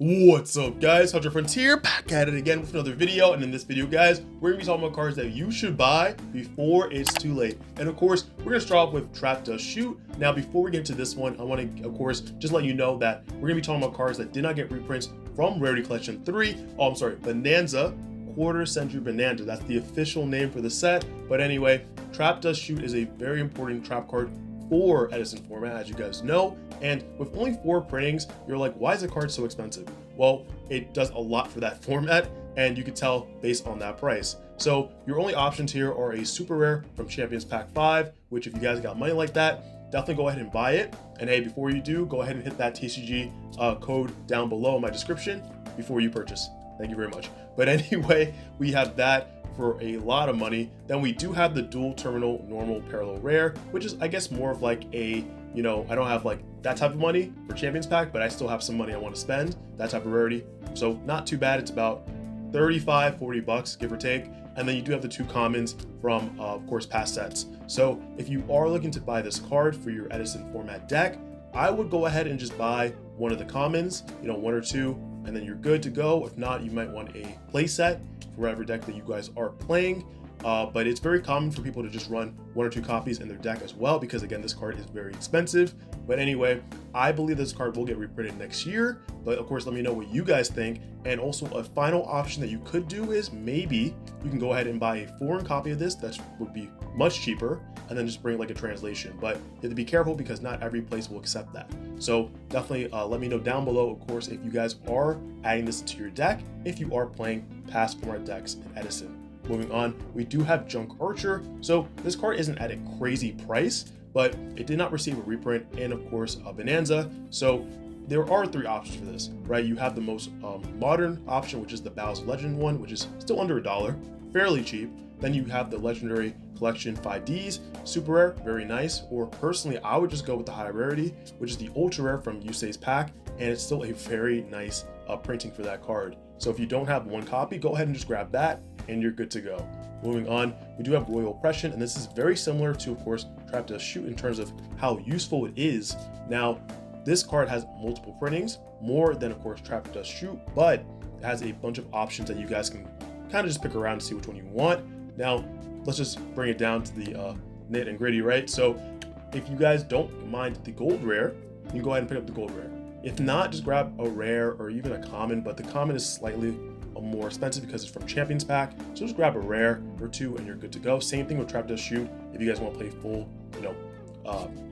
What's up, guys? Hunter Frontier back at it again with another video. And in this video, guys, we're gonna be talking about cards that you should buy before it's too late. And of course, we're gonna start off with Trap Dust Shoot. Now, before we get into this one, I want to, of course, just let you know that we're gonna be talking about cards that did not get reprints from Rarity Collection 3. Oh, I'm sorry, Bonanza, Quarter Century Bonanza. That's the official name for the set. But anyway, Trap Dust Shoot is a very important trap card for Edison format, as you guys know. And with only 4 printings, you're like, why is the card so expensive? Well, it does a lot for that format, and you can tell based on that price. So your only options here are a super rare from Champions Pack 5, which if you guys got money like that, definitely go ahead and buy it. And hey, before you do, go ahead and hit that TCG code down below in my description before you purchase. Thank you very much. But anyway, we have that for a lot of money. Then we do have the dual terminal normal parallel rare, which is, I guess, more of like a, you know, I don't have like that type of money for Champions Pack, but I still have some money I want to spend, that type of rarity. So not too bad. It's about 35, 40 bucks, give or take. And then you do have the 2 commons from, of course, past sets. So if you are looking to buy this card for your Edison format deck, I would go ahead and just buy one of the commons, you know, 1 or 2, and then you're good to go. If not, you might want a play set for whatever deck that you guys are playing. But it's very common for people to just run 1 or 2 copies in their deck as well, because again, this card is very expensive. But anyway, I believe this card will get reprinted next year. But of course, let me know what you guys think. And also a final option that you could do is maybe you can go ahead and buy a foreign copy of this. That would be much cheaper, and then just bring like a translation. But you have to be careful because not every place will accept that. So definitely let me know down below, of course, if you guys are adding this to your deck, if you are playing past format decks in Edison. Moving on, we do have Junk Archer. So this card isn't at a crazy price, but it did not receive a reprint, and of course a Bonanza. So there are 3 options for this, right? You have the most modern option, which is the Bow's Legend one, which is still under $1, fairly cheap. Then you have the Legendary Collection 5Ds, super rare, very nice. Or personally, I would just go with the high rarity, which is the ultra rare from Yusei's pack, and it's still a very nice printing for that card. So if you don't have 1 copy, go ahead and just grab that, and you're good to go. Moving on, we do have Royalpression, and this is very similar to, of course, Trap Dust Shoot in terms of how useful it is. Now, this card has multiple printings, more than, of course, Trap Dust Shoot, but it has a bunch of options that you guys can kind of just pick around and see which one you want. Now, let's just bring it down to the nit and gritty, right? So if you guys don't mind the gold rare, you can go ahead and pick up the gold rare. If not, just grab a rare or even a common, but the common is slightly more expensive because it's from Champions Pack. So just grab a rare or 2 and you're good to go. Same thing with Trap Dust Shoot. If you guys want to play full, you know,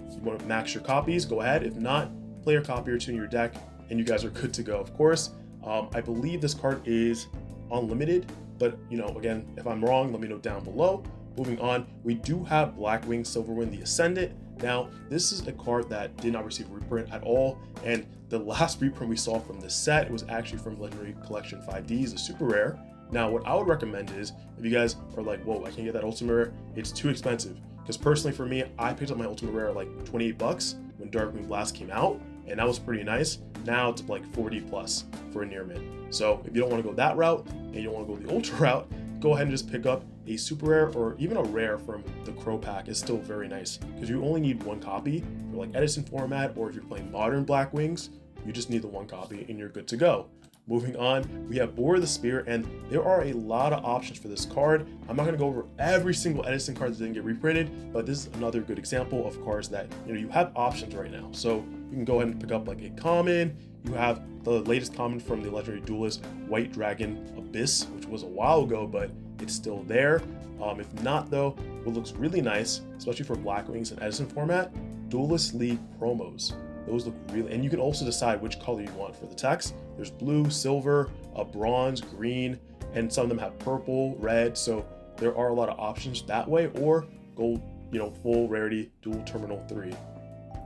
you want to max your copies, go ahead. If not, play a copy or 2 in your deck and you guys are good to go. Of course, I believe this card is unlimited, but you know, again, if I'm wrong, let me know down below. Moving on, we do have Blackwing Silverwind the Ascendant. Now, this is a card that did not receive a reprint at all, and the last reprint we saw from this set was actually from Legendary Collection 5Ds, a super rare. Now, what I would recommend is, if you guys are like, whoa, I can't get that ultimate rare, it's too expensive. Because personally for me, I picked up my ultimate rare at like 28 bucks when Darkwing Blast came out, and that was pretty nice. Now it's like 40 plus for a near mid. So if you don't want to go that route, and you don't want to go the ultra route, go ahead and just pick up a super rare or even a rare from the Crow pack is still very nice, because you only need 1 copy for like Edison format, or if you're playing modern Blackwings, you just need the 1 copy and you're good to go. Moving on, we have Bore the Spear, and there are a lot of options for this card. I'm not going to go over every single Edison card that didn't get reprinted, but this is another good example of cards that, you know, you have options right now. So you can go ahead and pick up like a common. You have the latest common from the Legendary Duelist, White Dragon Abyss, which was a while ago, but it's still there. If not though, what looks really nice, especially for Blackwings and Edison format, Duelist League promos. Those look really, and you can also decide which color you want for the text. There's blue, silver, bronze, green, and some of them have purple, red. So there are a lot of options that way, or gold, you know, full rarity, dual terminal 3.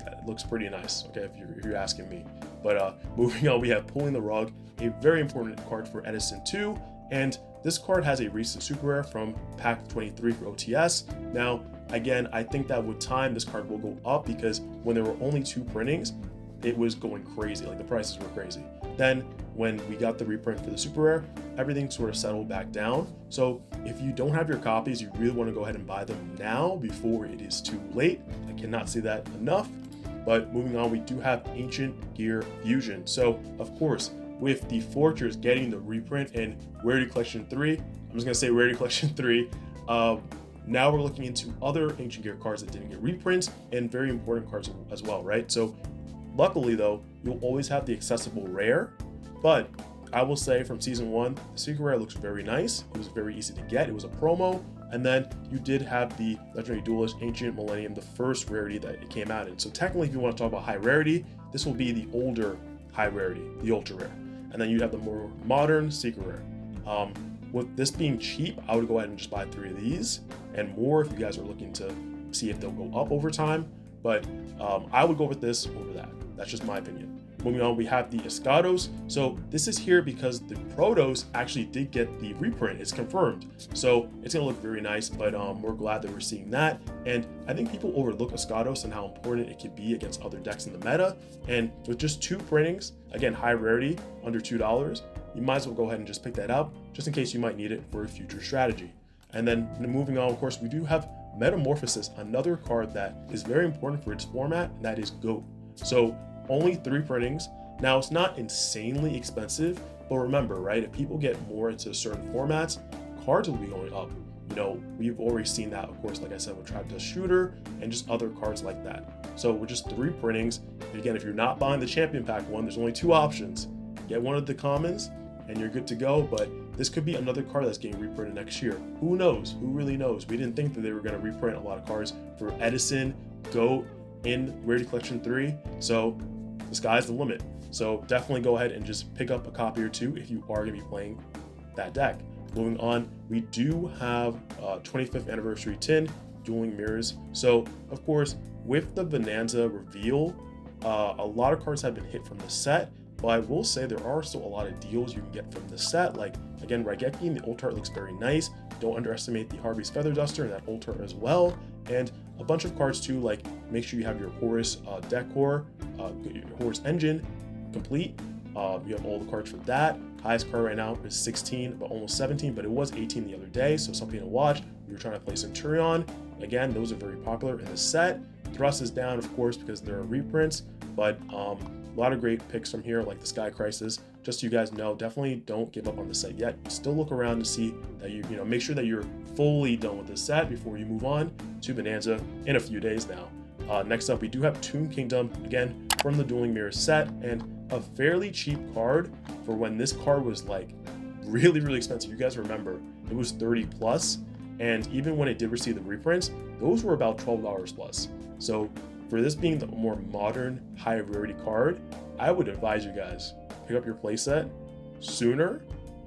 That looks pretty nice, okay, if you're asking me. But moving on, we have Pulling the Rug, a very important card for Edison 2. And this card has a recent super rare from pack 23 for OTS. Now, again, I think that with time, this card will go up, because when there were only 2 printings, it was going crazy, like the prices were crazy. Then when we got the reprint for the super rare, everything sort of settled back down. So if you don't have your copies, you really want to go ahead and buy them now before it is too late. I cannot say that enough. But moving on, we do have Ancient Gear Fusion. So of course, with the Fortress getting the reprint in Rarity Collection 3, I'm just gonna say Rarity Collection 3, now we're looking into other Ancient Gear cards that didn't get reprints and very important cards as well, right? So luckily though, you'll always have the accessible rare, but I will say from season 1, the secret rare looks very nice. It was very easy to get. It was a promo. And then you did have the Legendary Duelist Ancient Millennium, the first rarity that it came out in. So technically, if you want to talk about high rarity, this will be the older high rarity, the ultra rare. And then you have the more modern secret rare. With this being cheap, I would go ahead and just buy 3 of these and more if you guys are looking to see if they'll go up over time. But I would go with this over that. That's just my opinion. Moving on, we have the Escatos. So this is here because the Protos actually did get the reprint. It's confirmed. So it's gonna look very nice, but we're glad that we're seeing that. And I think people overlook Escatos and how important it could be against other decks in the meta. And with just 2 printings, again, high rarity, under $2, you might as well go ahead and just pick that up, just in case you might need it for a future strategy. And then moving on, of course, we do have Metamorphosis, another card that is very important for its format, and that is GOAT. So only 3 printings. Now it's not insanely expensive, but remember, right, if people get more into certain formats, cards will be going up. You know, we've already seen that, of course, like I said, with Trap Dust Shooter and just other cards like that. So with just 3 printings, again, if you're not buying the Champion Pack one, there's only 2 options. Get one of the commons and you're good to go, but this could be another card that's getting reprinted next year. Who knows? Who really knows? We didn't think that they were going to reprint a lot of cards for Edison, GOAT, in Rarity Collection 3, so the sky's the limit. So definitely go ahead and just pick up a copy or 2 if you are going to be playing that deck. Moving on, we do have 25th Anniversary Tin, Dueling Mirrors. So of course, with the Bonanza reveal, a lot of cards have been hit from the set, but I will say there are still a lot of deals you can get from the set. Like, again, Raigeki in the ult art looks very nice. Don't underestimate the Harvey's Feather Duster and that ult art as well. And a bunch of cards too, like make sure you have your Horus decor, your Horus engine complete. You have all the cards for that. Highest card right now is 16, but almost 17, but it was 18 the other day, so something to watch. You're trying to play Centurion. Again, those are very popular in the set. Thrust is down, of course, because there are reprints, but a lot of great picks from here, like the Sky Crisis. Just so you guys know, definitely don't give up on the set yet. Still look around to see that you know, make sure that you're fully done with the set before you move on to Bonanza in a few days now. Next up, we do have Tomb Kingdom, again, from the Dueling Mirror set, and a fairly cheap card for when this card was like really, really expensive. You guys remember, it was 30 plus, and even when it did receive the reprints, those were about $12 plus. So for this being the more modern, high rarity card, I would advise you guys, pick up your playset sooner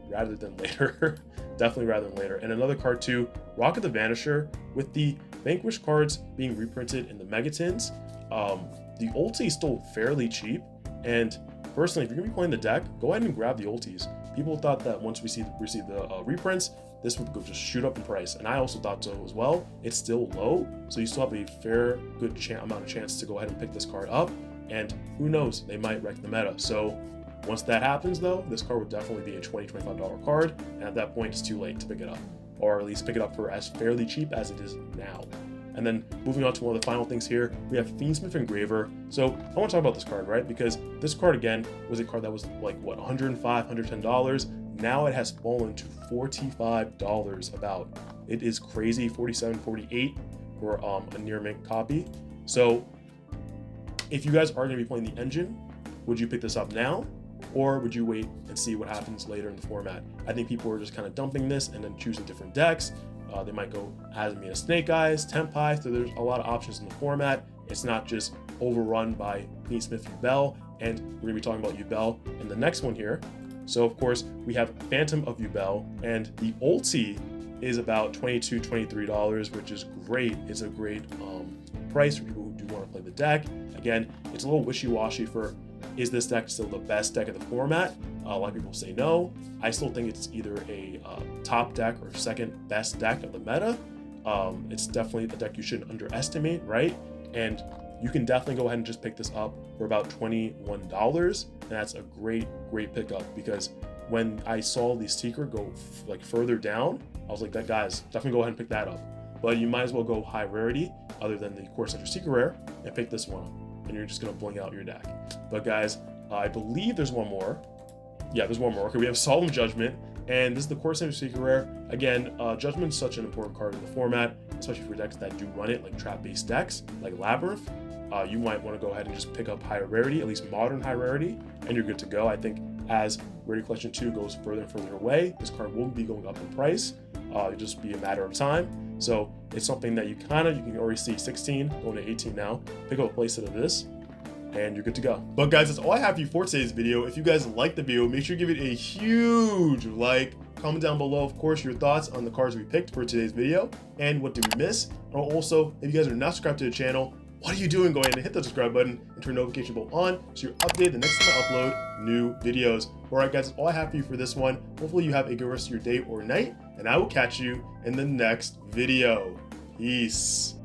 rather than later. Definitely rather than later. And another card too, Rocket the Vanisher, with the Vanquish cards being reprinted in the Megatins. The ulti is still fairly cheap, and personally, if you're gonna be playing the deck, go ahead and grab the ultis. People thought that once we receive the reprints, this would go just shoot up in price, and I also thought so as well. It's still low, so you still have a fair, good amount of chance to go ahead and pick this card up, and who knows, they might wreck the meta. So once that happens though, this card would definitely be a $20, $25 card, and at that point, it's too late to pick it up, or at least pick it up for as fairly cheap as it is now. And then moving on to one of the final things here, we have Fiendsmith Engraver. So I want to talk about this card, right? Because this card, again, was a card that was like, what, $105, $110? Now it has fallen to $45 about. It is crazy, $47, $48 for a near mint copy. So if you guys are going to be playing the engine, would you pick this up now? Or would you wait and see what happens later in the format? I think people are just kind of dumping this and then choosing different decks. They might go Asmina Snake Eyes, Tempai, so there's a lot of options in the format. It's not just overrun by Fiendsmith Yubel, and we're going to be talking about Yubel in the next one here. So of course, we have Phantom of Yubel, and the ulti is about $22, $23, which is great. It's a great price for people who do want to play the deck. Again, it's a little wishy-washy for, is this deck still the best deck of the format? A lot of people say no. I still think it's either a top deck or second best deck of the meta. It's definitely a deck you shouldn't underestimate, right? And you can definitely go ahead and just pick this up for about $21. And that's a great, great pickup, because when I saw the Secret go like further down, I was like, that guys, definitely go ahead and pick that up. But you might as well go high rarity, other than the Core Center Secret Rare, and pick this one up. And you're just gonna bling out your deck. But guys, I believe there's one more. Yeah, there's one more. Okay, we have Solemn Judgment, and this is the Core Center Secret Rare. Again, Judgment's such an important card in the format, especially for decks that do run it, like trap-based decks, like Labyrinth. You might want to go ahead and just pick up higher rarity, at least modern high rarity, and you're good to go. I think as Rarity Collection 2 goes further and further away, this card will be going up in price. It'll just be a matter of time. So it's something that you can already see 16 going to 18 now. Pick up a playset of this, and you're good to go. But guys, that's all I have for you for today's video. If you guys liked the video, make sure you give it a huge like. Comment down below, of course, your thoughts on the cards we picked for today's video and what did we miss. And also, if you guys are not subscribed to the channel, what are you doing? Go ahead and hit the subscribe button and turn the notification bell on so you're updated the next time I upload new videos. All right, guys, that's all I have for you for this one. Hopefully you have a good rest of your day or night, and I will catch you in the next video. Peace.